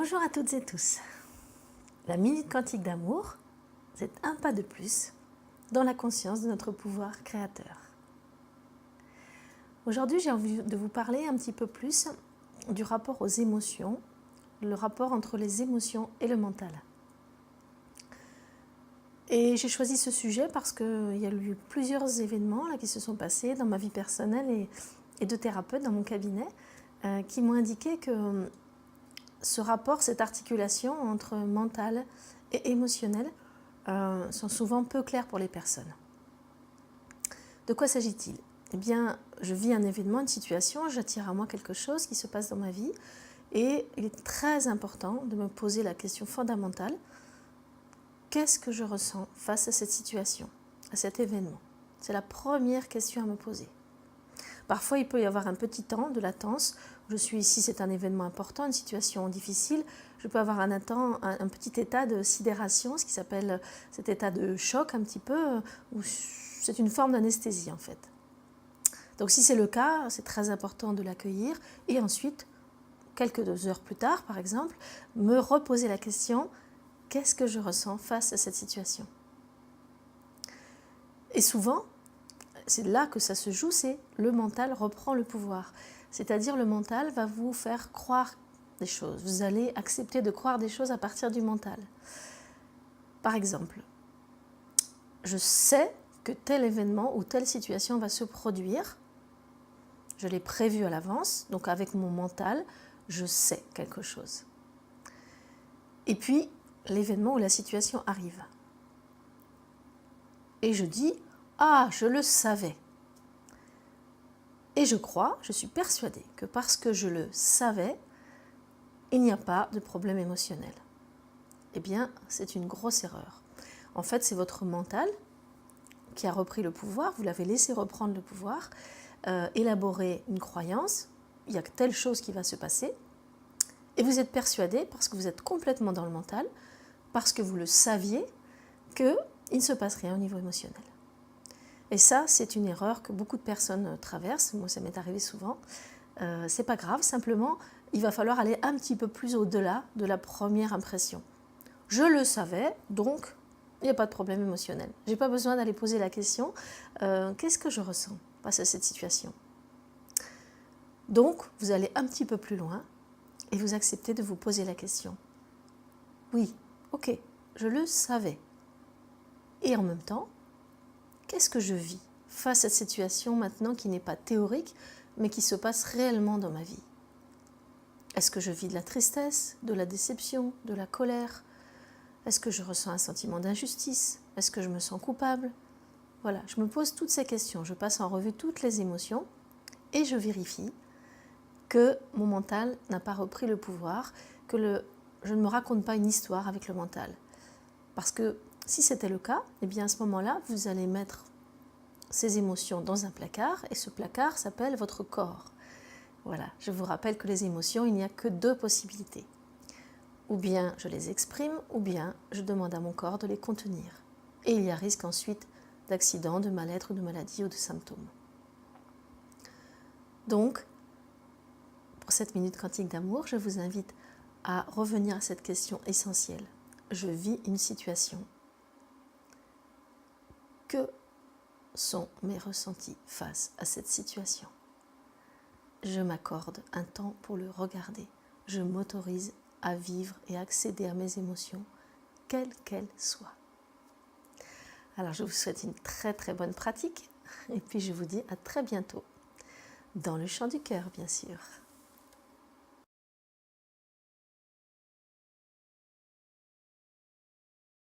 Bonjour à toutes et tous. La Minute Quantique d'Amour, c'est un pas de plus dans la conscience de notre pouvoir créateur. Aujourd'hui, j'ai envie de vous parler un petit peu plus du rapport aux émotions, le rapport entre les émotions et le mental. Et j'ai choisi ce sujet parce qu'il y a eu plusieurs événements là, qui se sont passés dans ma vie personnelle et de thérapeute dans mon cabinet qui m'ont indiqué que ce rapport, cette articulation entre mental et émotionnel sont souvent peu clairs pour les personnes. De quoi s'agit-il ? Eh bien, je vis un événement, une situation, j'attire à moi quelque chose qui se passe dans ma vie et il est très important de me poser la question fondamentale: qu'est-ce que je ressens face à cette situation, à cet événement ? C'est la première question à me poser. Parfois, il peut y avoir un petit temps de latence. Je suis ici, c'est un événement important, une situation difficile. Je peux avoir un petit état de sidération, ce qui s'appelle cet état de choc un petit peu, où c'est une forme d'anesthésie en fait. Donc si c'est le cas, c'est très important de l'accueillir et ensuite, quelques heures plus tard par exemple, me reposer la question: qu'est-ce que je ressens face à cette situation ? Et souvent, c'est là que ça se joue, c'est le mental reprend le pouvoir. C'est-à-dire le mental va vous faire croire des choses. Vous allez accepter de croire des choses à partir du mental. Par exemple, je sais que tel événement ou telle situation va se produire. Je l'ai prévu à l'avance, donc avec mon mental, je sais quelque chose. Et puis, l'événement ou la situation arrive. Et je dis: ah, je le savais. Et je crois, je suis persuadée que parce que je le savais, il n'y a pas de problème émotionnel. Eh bien, c'est une grosse erreur. En fait, c'est votre mental qui a repris le pouvoir, vous l'avez laissé reprendre le pouvoir, élaborer une croyance, il y a telle chose qui va se passer, et vous êtes persuadé, parce que vous êtes complètement dans le mental, parce que vous le saviez, qu'il ne se passe rien au niveau émotionnel. Et ça, c'est une erreur que beaucoup de personnes traversent. Moi, ça m'est arrivé souvent. C'est pas grave, simplement, il va falloir aller un petit peu plus au-delà de la première impression. Je le savais, donc il n'y a pas de problème émotionnel. Je n'ai pas besoin d'aller poser la question: qu'est-ce que je ressens face à cette situation ? Donc, vous allez un petit peu plus loin et vous acceptez de vous poser la question. Oui, ok, je le savais. Et en même temps, qu'est-ce que je vis face à cette situation maintenant qui n'est pas théorique, mais qui se passe réellement dans ma vie ? Est-ce que je vis de la tristesse, de la déception, de la colère ? Est-ce que je ressens un sentiment d'injustice ? Est-ce que je me sens coupable ? Voilà, je me pose toutes ces questions, je passe en revue toutes les émotions et je vérifie que mon mental n'a pas repris le pouvoir, que je ne me raconte pas une histoire avec le mental. Parce que si c'était le cas, eh bien à ce moment-là, vous allez mettre ces émotions dans un placard et ce placard s'appelle votre corps. Voilà, je vous rappelle que les émotions, il n'y a que deux possibilités. Ou bien je les exprime, ou bien je demande à mon corps de les contenir. Et il y a risque ensuite d'accident, de mal-être, de maladie ou de symptômes. Donc, pour cette minute quantique d'amour, je vous invite à revenir à cette question essentielle. Je vis une situation. Que sont mes ressentis face à cette situation ? Je m'accorde un temps pour le regarder. Je m'autorise à vivre et accéder à mes émotions, quelles qu'elles soient. Alors je vous souhaite une très très bonne pratique et puis je vous dis à très bientôt, dans le champ du cœur bien sûr.